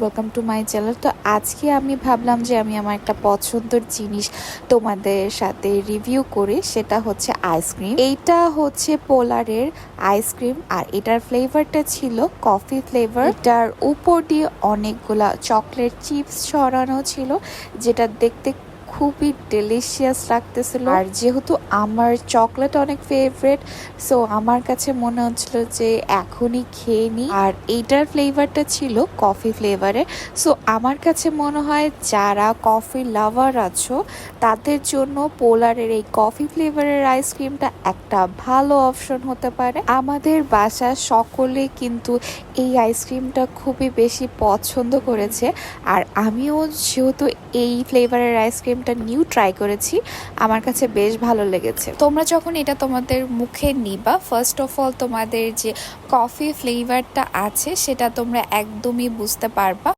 Welcome to my channel. তো আজকে আমি ভাবলাম যে আমি আমার একটা পছন্দের জিনিস তোমাদের সাথে রিভিউ করি, সেটা হচ্ছে আইসক্রিম। এইটা হচ্ছে পোলারের আইসক্রিম আর এটার ফ্লেভারটা ছিল কফি ফ্লেভার। এটার উপর দিয়ে অনেকগুলা চকলেট চিপস ছড়ানো ছিল, যেটা দেখতে খুবই ডেলিশিয়াস লাগতেছিল। আর যেহেতু আমার চকলেট অনেক ফেভারিট, সো আমার কাছে মনে হচ্ছিল যে এখনই খেয়ে নিই। আর এইটার ফ্লেভারটা ছিল কফি ফ্লেভারে। সো আমার কাছে মনে হয় যারা কফি লাভার আছো তাদের জন্য পোলারের এই কফি ফ্লেভারের আইসক্রিমটা একটা ভালো অপশন হতে পারে। আমাদের বাসা সকলে কিন্তু এই আইসক্রিমটা খুবই বেশি পছন্দ করেছে, আর আমিও যেহেতু এই ফ্লেভারের আইসক্রিমটা নিউ ট্রাই করেছি, আমার কাছে বেশ ভালো লেগেছে। তোমরা যখন এটা তোমাদের মুখে নিবা, ফার্স্ট অফ অল তোমাদের যে কফি ফ্লেভারটা আছে সেটা তোমরা একদমই বুঝতে পারবা।